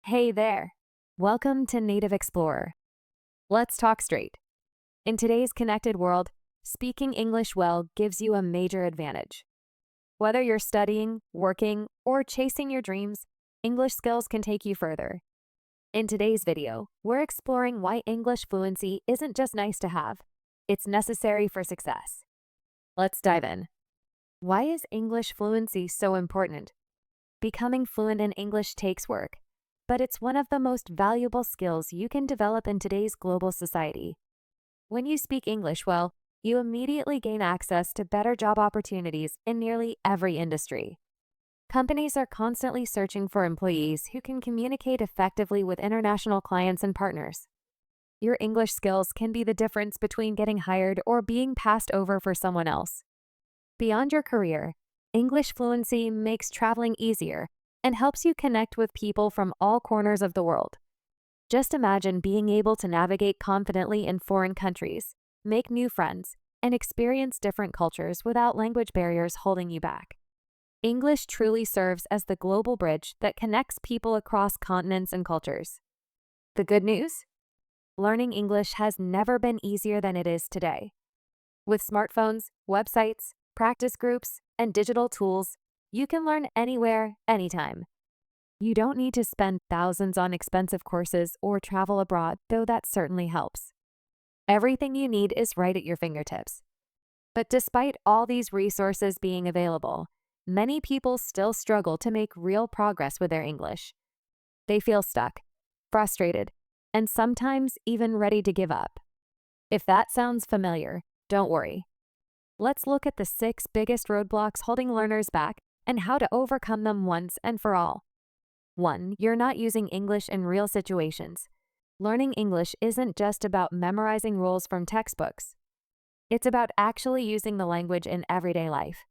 Hey there. Welcome to Native Explorer. Let's talk straight. In today's connected world, speaking English well gives you a major advantage. Whether you're studying, working, or chasing your dreams, English skills can take you further. In today's video, we're exploring why English fluency isn't just nice to have, it's necessary for success. Let's dive in. Why is English fluency so important? Becoming fluent in English takes work, but it's one of the most valuable skills you can develop in today's global society. When you speak English well, you immediately gain access to better job opportunities in nearly every industry. Companies are constantly searching for employees who can communicate effectively with international clients and partners. Your English skills can be the difference between getting hired or being passed over for someone else. Beyond your career, English fluency makes traveling easier and helps you connect with people from all corners of the world. Just imagine being able to navigate confidently in foreign countries, make new friends, and experience different cultures without language barriers holding you back. English truly serves as the global bridge that connects people across continents and cultures. The good news? Learning English has never been easier than it is today. With smartphones, websites, practice groups, and digital tools, you can learn anywhere, anytime. You don't need to spend thousands on expensive courses or travel abroad, though that certainly helps. Everything you need is right at your fingertips. But despite all these resources being available, many people still struggle to make real progress with their English. They feel stuck, frustrated, and sometimes even ready to give up. If that sounds familiar, don't worry. Let's look at the 6 biggest roadblocks holding learners back and how to overcome them once and for all. 1. You're not using English in real situations. Learning English isn't just about memorizing rules from textbooks. It's about actually using the language in everyday life.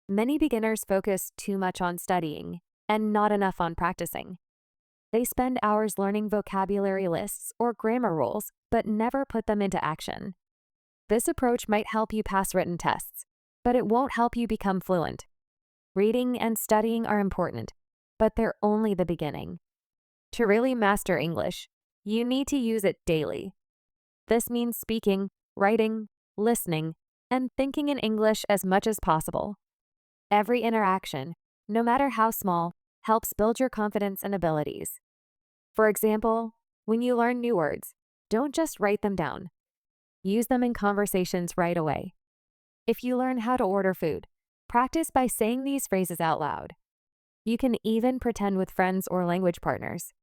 Many beginners focus too much on studying and not enough on practicing. They spend hours learning vocabulary lists or grammar rules, but never put them into action. This approach might help you pass written tests, but it won't help you become fluent. Reading and studying are important, but they're only the beginning. To really master English, you need to use it daily. This means speaking, writing, listening, and thinking in English as much as possible. Every interaction, no matter how small, helps build your confidence and abilities. For example, when you learn new words, don't just write them down. Use them in conversations right away. If you learn how to order food, practice by saying these phrases out loud. You can even pretend with friends or language partners.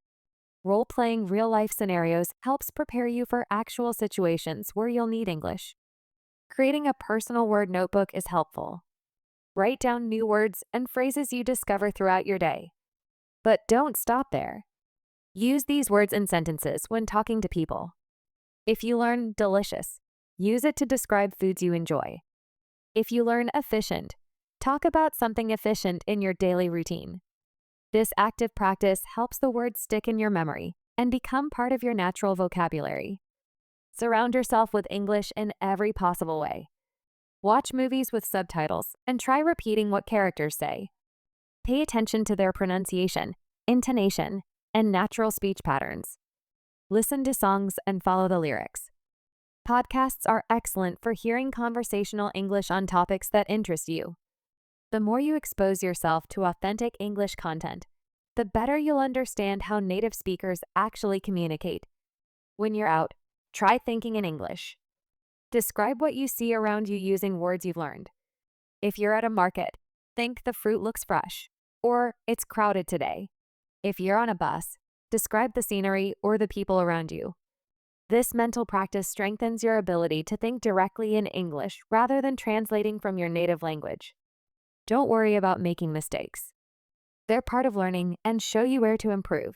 Role-playing real-life scenarios helps prepare you for actual situations where you'll need English. Creating a personal word notebook is helpful. Write down new words and phrases you discover throughout your day. But don't stop there. Use these words in sentences when talking to people. If you learn delicious, use it to describe foods you enjoy. If you learn efficient, talk about something efficient in your daily routine. This active practice helps the words stick in your memory and become part of your natural vocabulary. Surround yourself with English in every possible way. Watch movies with subtitles and try repeating what characters say. Pay attention to their pronunciation, intonation, and natural speech patterns. Listen to songs and follow the lyrics. Podcasts are excellent for hearing conversational English on topics that interest you. The more you expose yourself to authentic English content, the better you'll understand how native speakers actually communicate. When you're out, try thinking in English. Describe what you see around you using words you've learned. If you're at a market, think the fruit looks fresh, or it's crowded today. If you're on a bus, describe the scenery or the people around you. This mental practice strengthens your ability to think directly in English rather than translating from your native language. Don't worry about making mistakes. They're part of learning and show you where to improve.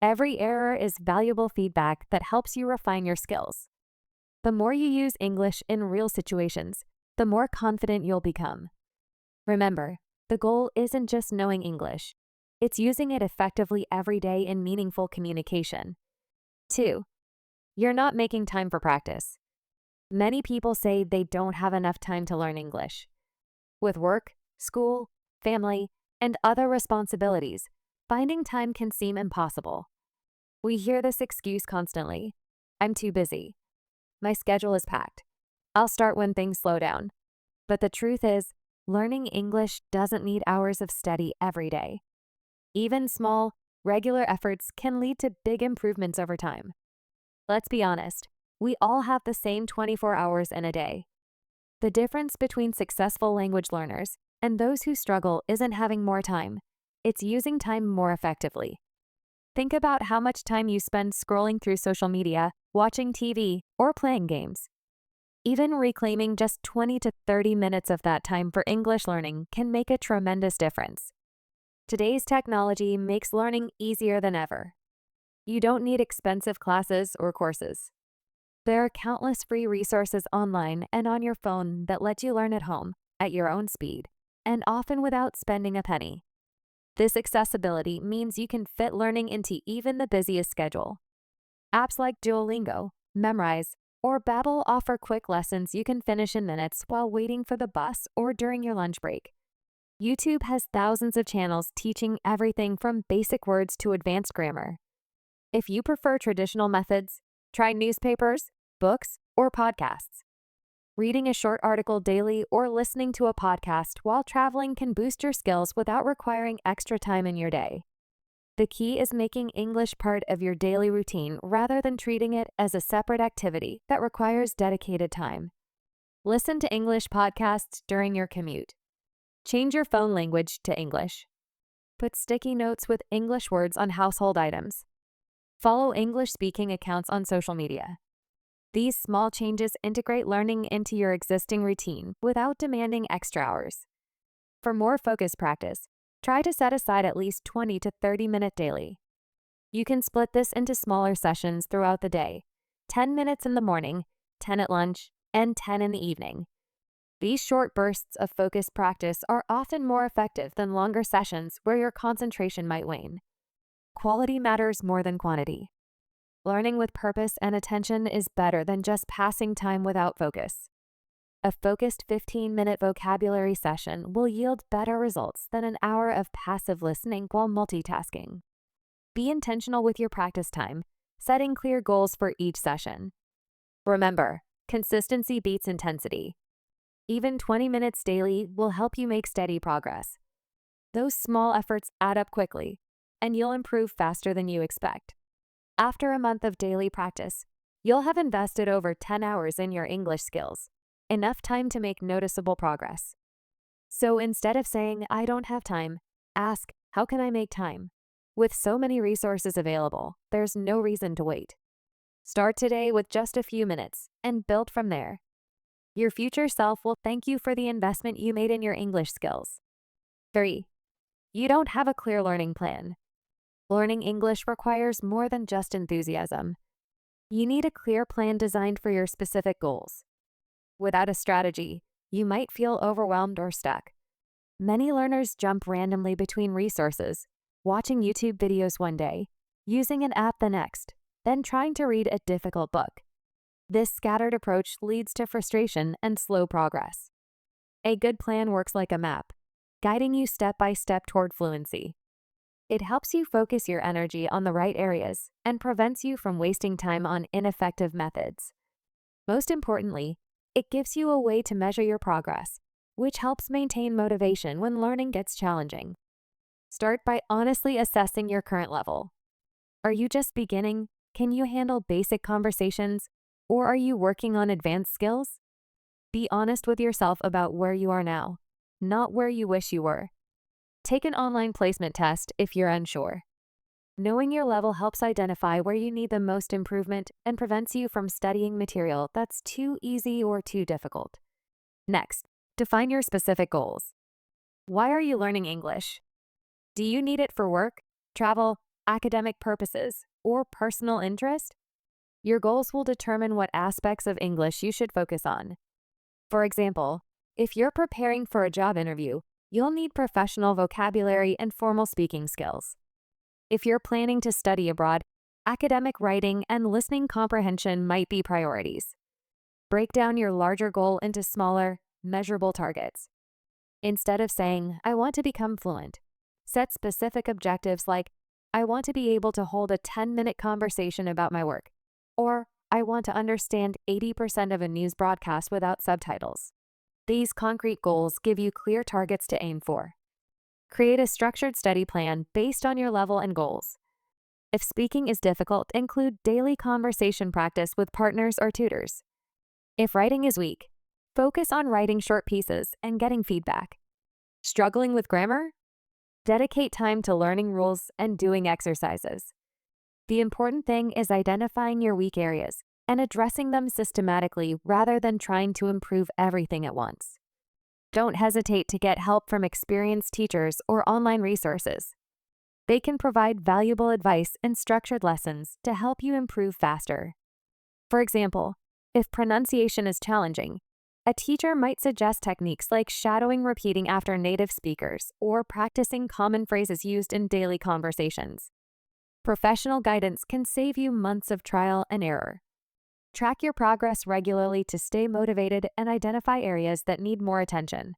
Every error is valuable feedback that helps you refine your skills. The more you use English in real situations, the more confident you'll become. Remember, the goal isn't just knowing English. It's using it effectively every day in meaningful communication. 2. You're not making time for practice. Many people say they don't have enough time to learn English. With work, school, family, and other responsibilities, finding time can seem impossible. We hear this excuse constantly. I'm too busy. My schedule is packed. I'll start when things slow down. But the truth is, learning English doesn't need hours of study every day. Even small, regular efforts can lead to big improvements over time. Let's be honest, we all have the same 24 hours in a day. The difference between successful language learners and those who struggle isn't having more time, it's using time more effectively. Think about how much time you spend scrolling through social media, watching TV, or playing games. Even reclaiming just 20 to 30 minutes of that time for English learning can make a tremendous difference. Today's technology makes learning easier than ever. You don't need expensive classes or courses. There are countless free resources online and on your phone that let you learn at home, at your own speed, and often without spending a penny. This accessibility means you can fit learning into even the busiest schedule. Apps like Duolingo, Memrise, or Babbel offer quick lessons you can finish in minutes while waiting for the bus or during your lunch break. YouTube has thousands of channels teaching everything from basic words to advanced grammar. If you prefer traditional methods, try newspapers, books, or podcasts. Reading a short article daily or listening to a podcast while traveling can boost your skills without requiring extra time in your day. The key is making English part of your daily routine rather than treating it as a separate activity that requires dedicated time. Listen to English podcasts during your commute. Change your phone language to English. Put sticky notes with English words on household items. Follow English-speaking accounts on social media. These small changes integrate learning into your existing routine without demanding extra hours. For more focused practice, try to set aside at least 20 to 30 minutes daily. You can split this into smaller sessions throughout the day, 10 minutes in the morning, 10 at lunch, and 10 in the evening. These short bursts of focused practice are often more effective than longer sessions where your concentration might wane. Quality matters more than quantity. Learning with purpose and attention is better than just passing time without focus. A focused 15-minute vocabulary session will yield better results than an hour of passive listening while multitasking. Be intentional with your practice time, setting clear goals for each session. Remember, consistency beats intensity. Even 20 minutes daily will help you make steady progress. Those small efforts add up quickly, and you'll improve faster than you expect. After a month of daily practice, you'll have invested over 10 hours in your English skills, enough time to make noticeable progress. So instead of saying, I don't have time, ask, how can I make time? With so many resources available, there's no reason to wait. Start today with just a few minutes and build from there. Your future self will thank you for the investment you made in your English skills. 3. You don't have a clear learning plan. Learning English requires more than just enthusiasm. You need a clear plan designed for your specific goals. Without a strategy, you might feel overwhelmed or stuck. Many learners jump randomly between resources, watching YouTube videos one day, using an app the next, then trying to read a difficult book. This scattered approach leads to frustration and slow progress. A good plan works like a map, guiding you step by step toward fluency. It helps you focus your energy on the right areas and prevents you from wasting time on ineffective methods. Most importantly, it gives you a way to measure your progress, which helps maintain motivation when learning gets challenging. Start by honestly assessing your current level. Are you just beginning? Can you handle basic conversations? Or are you working on advanced skills? Be honest with yourself about where you are now, not where you wish you were. Take an online placement test if you're unsure. Knowing your level helps identify where you need the most improvement and prevents you from studying material that's too easy or too difficult. Next, define your specific goals. Why are you learning English? Do you need it for work, travel, academic purposes, or personal interest? Your goals will determine what aspects of English you should focus on. For example, if you're preparing for a job interview, you'll need professional vocabulary and formal speaking skills. If you're planning to study abroad, academic writing and listening comprehension might be priorities. Break down your larger goal into smaller, measurable targets. Instead of saying, I want to become fluent, Set specific objectives like, I want to be able to hold a 10-minute conversation about my work, or I want to understand 80% of a news broadcast without subtitles. These concrete goals give you clear targets to aim for. Create a structured study plan based on your level and goals. If speaking is difficult, include daily conversation practice with partners or tutors. If writing is weak, focus on writing short pieces and getting feedback. Struggling with grammar? Dedicate time to learning rules and doing exercises. The important thing is identifying your weak areas and addressing them systematically rather than trying to improve everything at once. Don't hesitate to get help from experienced teachers or online resources. They can provide valuable advice and structured lessons to help you improve faster. For example, if pronunciation is challenging, a teacher might suggest techniques like shadowing repeating after native speakers or practicing common phrases used in daily conversations. Professional guidance can save you months of trial and error. Track your progress regularly to stay motivated and identify areas that need more attention.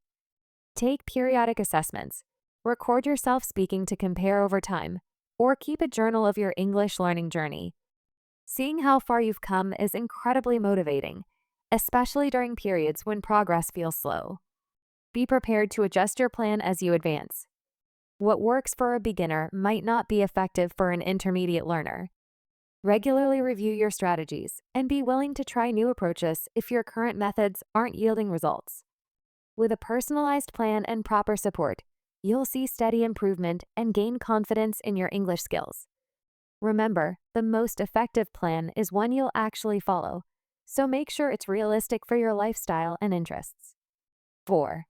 Take periodic assessments. Record yourself speaking to compare over time, or keep a journal of your English learning journey. Seeing how far you've come is incredibly motivating, especially during periods when progress feels slow. Be prepared to adjust your plan as you advance. What works for a beginner might not be effective for an intermediate learner. Regularly review your strategies and be willing to try new approaches if your current methods aren't yielding results. With a personalized plan and proper support, you'll see steady improvement and gain confidence in your English skills. Remember, the most effective plan is one you'll actually follow, so make sure it's realistic for your lifestyle and interests. 4.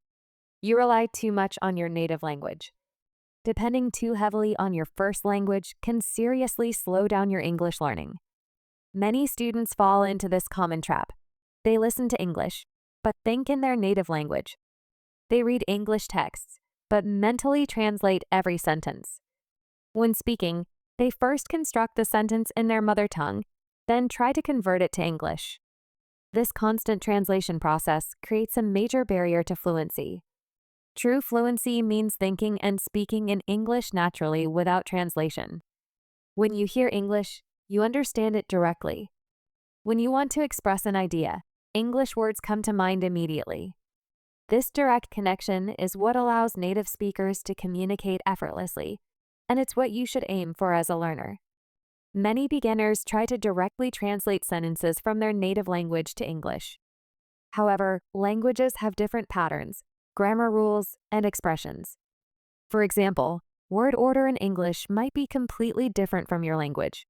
You rely too much on your native language. Depending too heavily on your first language can seriously slow down your English learning. Many students fall into this common trap. They listen to English, but think in their native language. They read English texts, but mentally translate every sentence. When speaking, they first construct the sentence in their mother tongue, then try to convert it to English. This constant translation process creates a major barrier to fluency. True fluency means thinking and speaking in English naturally without translation. When you hear English, you understand it directly. When you want to express an idea, English words come to mind immediately. This direct connection is what allows native speakers to communicate effortlessly, and it's what you should aim for as a learner. Many beginners try to directly translate sentences from their native language to English. However, languages have different patterns, grammar rules, and expressions. For example, word order in English might be completely different from your language.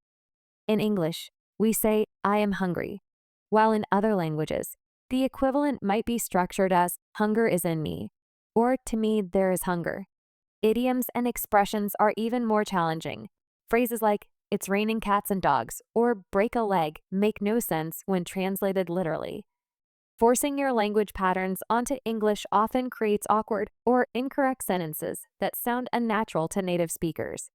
In English, we say, I am hungry, while in other languages, the equivalent might be structured as, hunger is in me, or to me there is hunger. Idioms and expressions are even more challenging. Phrases like, it's raining cats and dogs, or break a leg make no sense when translated literally. Forcing your language patterns onto English often creates awkward or incorrect sentences that sound unnatural to native speakers.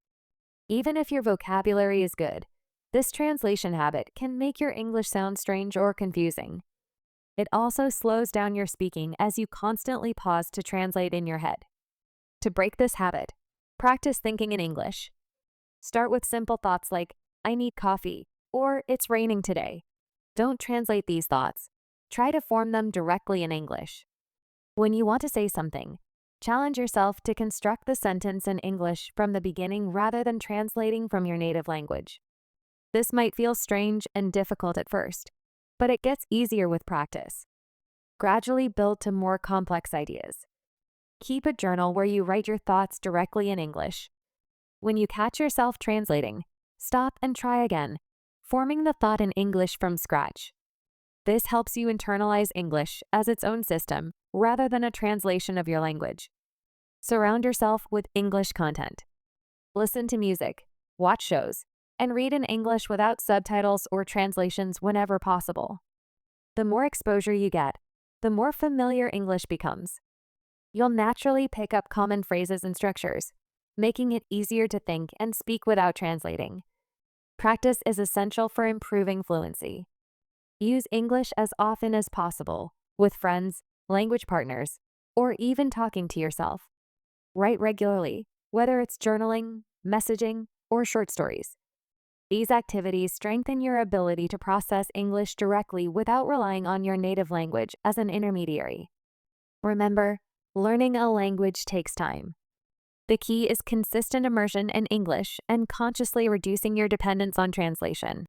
Even if your vocabulary is good, this translation habit can make your English sound strange or confusing. It also slows down your speaking as you constantly pause to translate in your head. To break this habit, practice thinking in English. Start with simple thoughts like, I need coffee, or it's raining today. Don't translate these thoughts. Try to form them directly in English. When you want to say something, challenge yourself to construct the sentence in English from the beginning rather than translating from your native language. This might feel strange and difficult at first, but it gets easier with practice. Gradually build to more complex ideas. Keep a journal where you write your thoughts directly in English. When you catch yourself translating, stop and try again, forming the thought in English from scratch. This helps you internalize English as its own system rather than a translation of your language. Surround yourself with English content. Listen to music, watch shows, and read in English without subtitles or translations whenever possible. The more exposure you get, the more familiar English becomes. You'll naturally pick up common phrases and structures, making it easier to think and speak without translating. Practice is essential for improving fluency. Use English as often as possible, with friends, language partners, or even talking to yourself. Write regularly, whether it's journaling, messaging, or short stories. These activities strengthen your ability to process English directly without relying on your native language as an intermediary. Remember, learning a language takes time. The key is consistent immersion in English and consciously reducing your dependence on translation.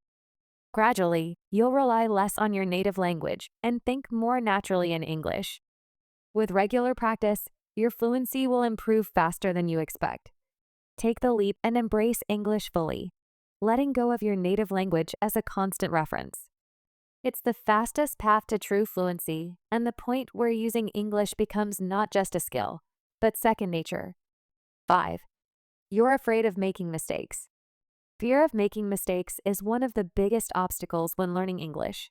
Gradually, you'll rely less on your native language and think more naturally in English. With regular practice, your fluency will improve faster than you expect. Take the leap and embrace English fully, letting go of your native language as a constant reference. It's the fastest path to true fluency and the point where using English becomes not just a skill, but second nature. 5. You're afraid of making mistakes. Fear of making mistakes is one of the biggest obstacles when learning English.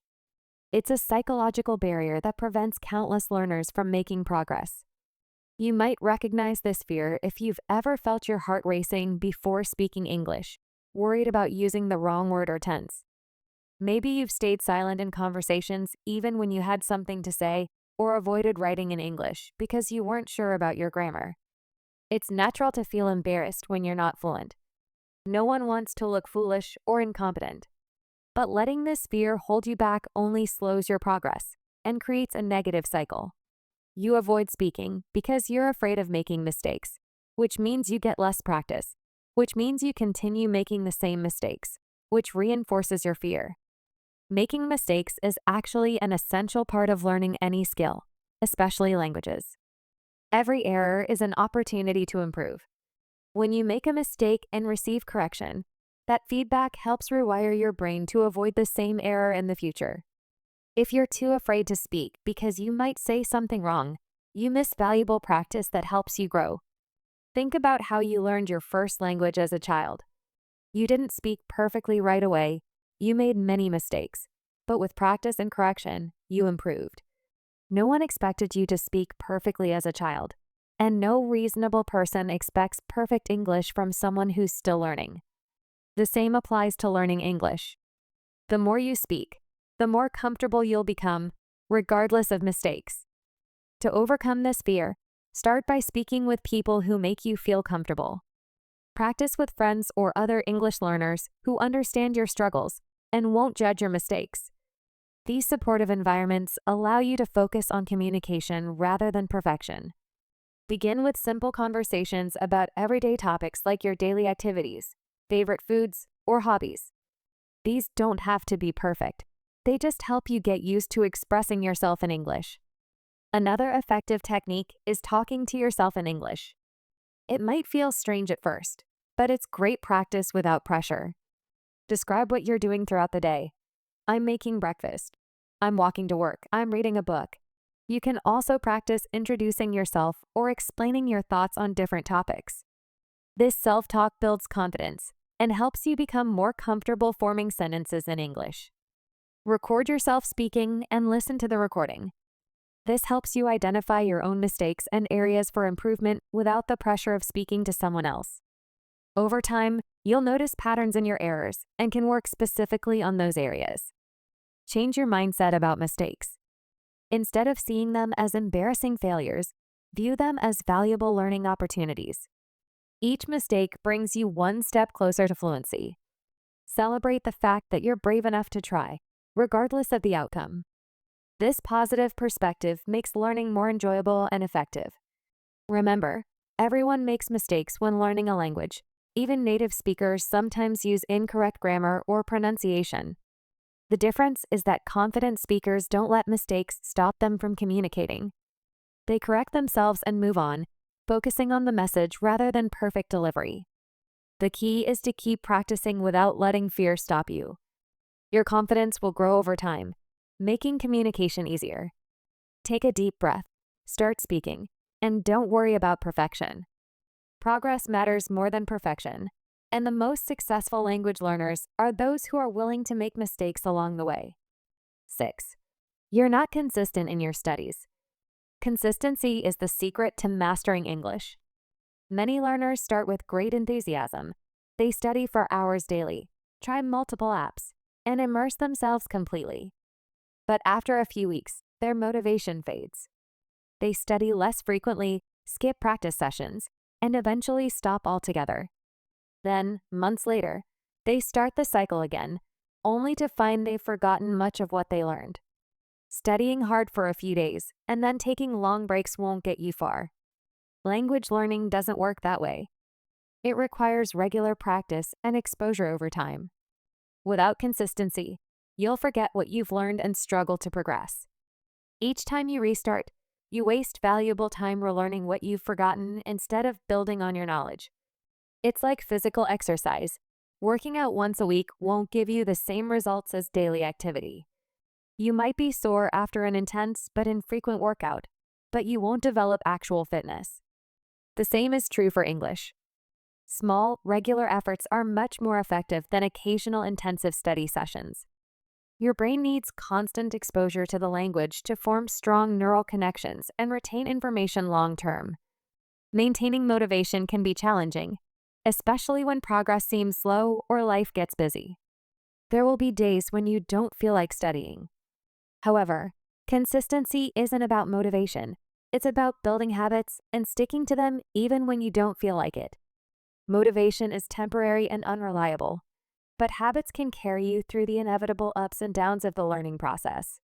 It's a psychological barrier that prevents countless learners from making progress. You might recognize this fear if you've ever felt your heart racing before speaking English, worried about using the wrong word or tense. Maybe you've stayed silent in conversations even when you had something to say, or avoided writing in English because you weren't sure about your grammar. It's natural to feel embarrassed when you're not fluent. No one wants to look foolish or incompetent. But letting this fear hold you back only slows your progress and creates a negative cycle. You avoid speaking because you're afraid of making mistakes, which means you get less practice, which means you continue making the same mistakes, which reinforces your fear. Making mistakes is actually an essential part of learning any skill, especially languages. Every error is an opportunity to improve. When you make a mistake and receive correction, that feedback helps rewire your brain to avoid the same error in the future. If you're too afraid to speak because you might say something wrong, you miss valuable practice that helps you grow. Think about how you learned your first language as a child. You didn't speak perfectly right away. You made many mistakes, but with practice and correction, you improved. No one expected you to speak perfectly as a child, and no reasonable person expects perfect English from someone who's still learning. The same applies to learning English. The more you speak, the more comfortable you'll become, regardless of mistakes. To overcome this fear, start by speaking with people who make you feel comfortable. Practice with friends or other English learners who understand your struggles and won't judge your mistakes. These supportive environments allow you to focus on communication rather than perfection. Begin with simple conversations about everyday topics like your daily activities, favorite foods, or hobbies. These don't have to be perfect. They just help you get used to expressing yourself in English. Another effective technique is talking to yourself in English. It might feel strange at first, but it's great practice without pressure. Describe what you're doing throughout the day. I'm making breakfast. I'm walking to work. I'm reading a book. You can also practice introducing yourself or explaining your thoughts on different topics. This self-talk builds confidence and helps you become more comfortable forming sentences in English. Record yourself speaking and listen to the recording. This helps you identify your own mistakes and areas for improvement without the pressure of speaking to someone else. Over time, you'll notice patterns in your errors and can work specifically on those areas. Change your mindset about mistakes. Instead of seeing them as embarrassing failures, view them as valuable learning opportunities. Each mistake brings you one step closer to fluency. Celebrate the fact that you're brave enough to try, regardless of the outcome. This positive perspective makes learning more enjoyable and effective. Remember, everyone makes mistakes when learning a language. Even native speakers sometimes use incorrect grammar or pronunciation. The difference is that confident speakers don't let mistakes stop them from communicating. They correct themselves and move on, focusing on the message rather than perfect delivery. The key is to keep practicing without letting fear stop you. Your confidence will grow over time, making communication easier. Take a deep breath, start speaking, and don't worry about perfection. Progress matters more than perfection, and the most successful language learners are those who are willing to make mistakes along the way. 6. You're not consistent in your studies. Consistency is the secret to mastering English. Many learners start with great enthusiasm. They study for hours daily, try multiple apps, and immerse themselves completely. But after a few weeks, their motivation fades. They study less frequently, skip practice sessions, and eventually stop altogether. Then, months later, they start the cycle again, only to find they've forgotten much of what they learned. Studying hard for a few days and then taking long breaks won't get you far. Language learning doesn't work that way. It requires regular practice and exposure over time. Without consistency, you'll forget what you've learned and struggle to progress. Each time you restart, you waste valuable time relearning what you've forgotten instead of building on your knowledge. It's like physical exercise. Working out once a week won't give you the same results as daily activity. You might be sore after an intense but infrequent workout, but you won't develop actual fitness. The same is true for English. Small, regular efforts are much more effective than occasional intensive study sessions. Your brain needs constant exposure to the language to form strong neural connections and retain information long term. Maintaining motivation can be challenging, especially when progress seems slow or life gets busy. There will be days when you don't feel like studying. However, consistency isn't about motivation. It's about building habits and sticking to them even when you don't feel like it. Motivation is temporary and unreliable, but habits can carry you through the inevitable ups and downs of the learning process.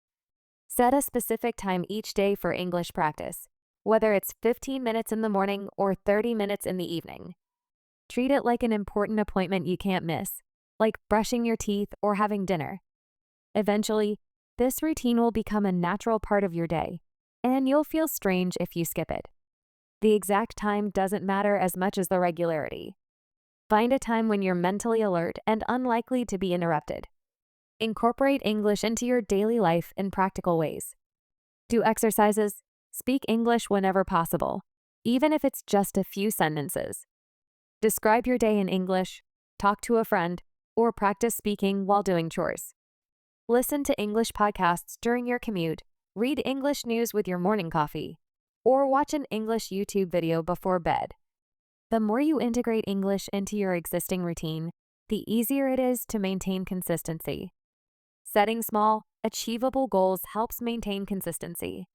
Set a specific time each day for English practice, whether it's 15 minutes in the morning or 30 minutes in the evening. Treat it like an important appointment you can't miss, like brushing your teeth or having dinner. Eventually, this routine will become a natural part of your day, and you'll feel strange if you skip it. The exact time doesn't matter as much as the regularity. Find a time when you're mentally alert and unlikely to be interrupted. Incorporate English into your daily life in practical ways. Do exercises, speak English whenever possible, even if it's just a few sentences. Describe your day in English, talk to a friend, or practice speaking while doing chores. Listen to English podcasts during your commute, read English news with your morning coffee, or watch an English YouTube video before bed. The more you integrate English into your existing routine, the easier it is to maintain consistency. Setting small, achievable goals helps maintain consistency.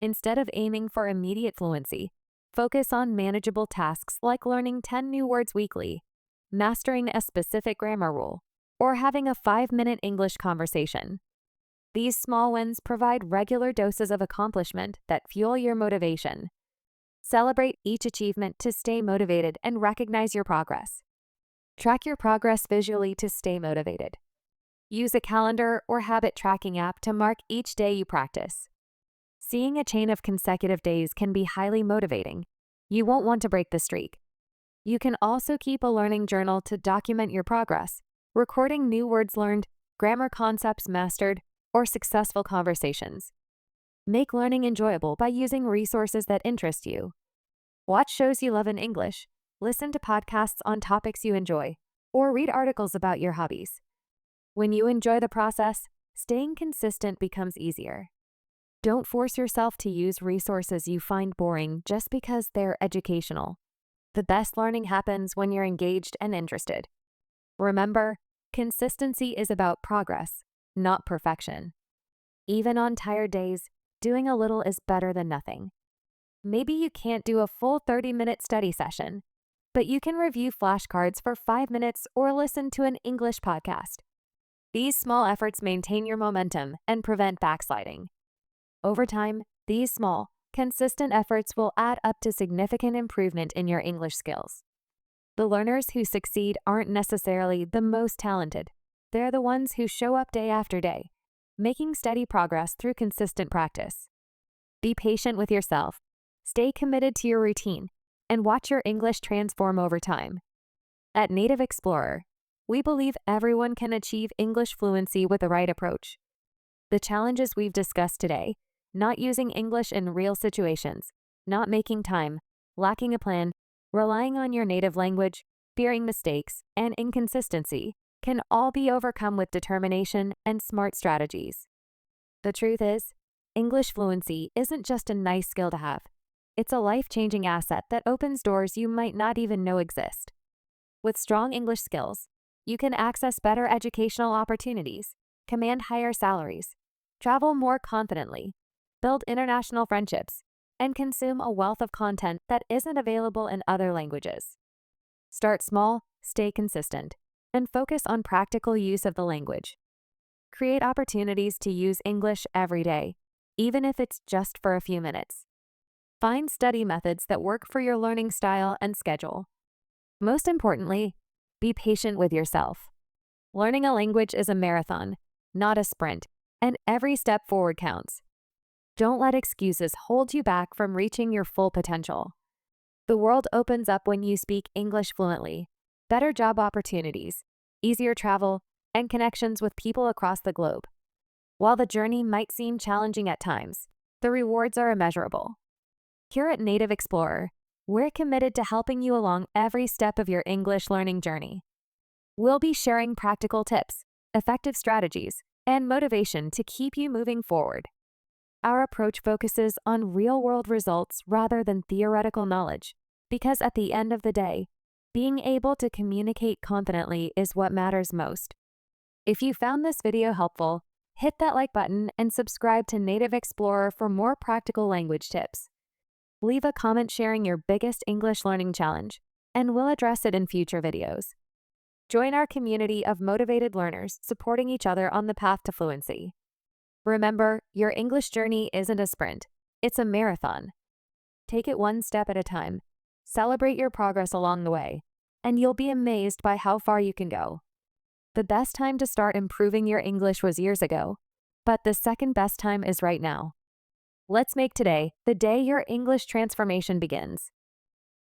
Instead of aiming for immediate fluency, focus on manageable tasks like learning 10 new words weekly, mastering a specific grammar rule, or having a 5-minute English conversation. These small wins provide regular doses of accomplishment that fuel your motivation. Celebrate each achievement to stay motivated and recognize your progress. Track your progress visually to stay motivated. Use a calendar or habit tracking app to mark each day you practice. Seeing a chain of consecutive days can be highly motivating. You won't want to break the streak. You can also keep a learning journal to document your progress, recording new words learned, grammar concepts mastered, or successful conversations. Make learning enjoyable by using resources that interest you. Watch shows you love in English, listen to podcasts on topics you enjoy, or read articles about your hobbies. When you enjoy the process, staying consistent becomes easier. Don't force yourself to use resources you find boring just because they're educational. The best learning happens when you're engaged and interested. Remember, consistency is about progress, not perfection. Even on tired days, doing a little is better than nothing. Maybe you can't do a full 30-minute study session, but you can review flashcards for 5 minutes or listen to an English podcast. These small efforts maintain your momentum and prevent backsliding. Over time, these small, consistent efforts will add up to significant improvement in your English skills. The learners who succeed aren't necessarily the most talented. They're the ones who show up day after day, making steady progress through consistent practice. Be patient with yourself, stay committed to your routine, and watch your English transform over time. At Native Explorer, we believe everyone can achieve English fluency with the right approach. The challenges we've discussed today, not using English in real situations, not making time, lacking a plan, relying on your native language, fearing mistakes, and inconsistency, can all be overcome with determination and smart strategies. The truth is, English fluency isn't just a nice skill to have. It's a life-changing asset that opens doors you might not even know exist. With strong English skills, you can access better educational opportunities, command higher salaries, travel more confidently, build international friendships, and consume a wealth of content that isn't available in other languages. Start small, stay consistent, and focus on practical use of the language. Create opportunities to use English every day, even if it's just for a few minutes. Find study methods that work for your learning style and schedule. Most importantly, be patient with yourself. Learning a language is a marathon, not a sprint, and every step forward counts. Don't let excuses hold you back from reaching your full potential. The world opens up when you speak English fluently. Better job opportunities, easier travel, and connections with people across the globe. While the journey might seem challenging at times, the rewards are immeasurable. Here at Native Explorer, we're committed to helping you along every step of your English learning journey. We'll be sharing practical tips, effective strategies, and motivation to keep you moving forward. Our approach focuses on real-world results rather than theoretical knowledge, because at the end of the day, being able to communicate confidently is what matters most. If you found this video helpful, hit that like button and subscribe to Native Explorer for more practical language tips. Leave a comment sharing your biggest English learning challenge, and we'll address it in future videos. Join our community of motivated learners supporting each other on the path to fluency. Remember, your English journey isn't a sprint, it's a marathon. Take it one step at a time, celebrate your progress along the way, and you'll be amazed by how far you can go. The best time to start improving your English was years ago, but the second best time is right now. Let's make today the day your English transformation begins.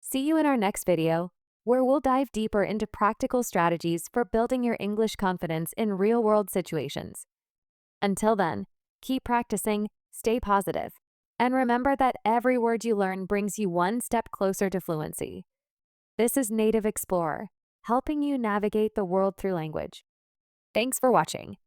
See you in our next video, where we'll dive deeper into practical strategies for building your English confidence in real-world situations. Until then, keep practicing, stay positive, and remember that every word you learn brings you one step closer to fluency. This is Native Explorer, helping you navigate the world through language. Thanks for watching.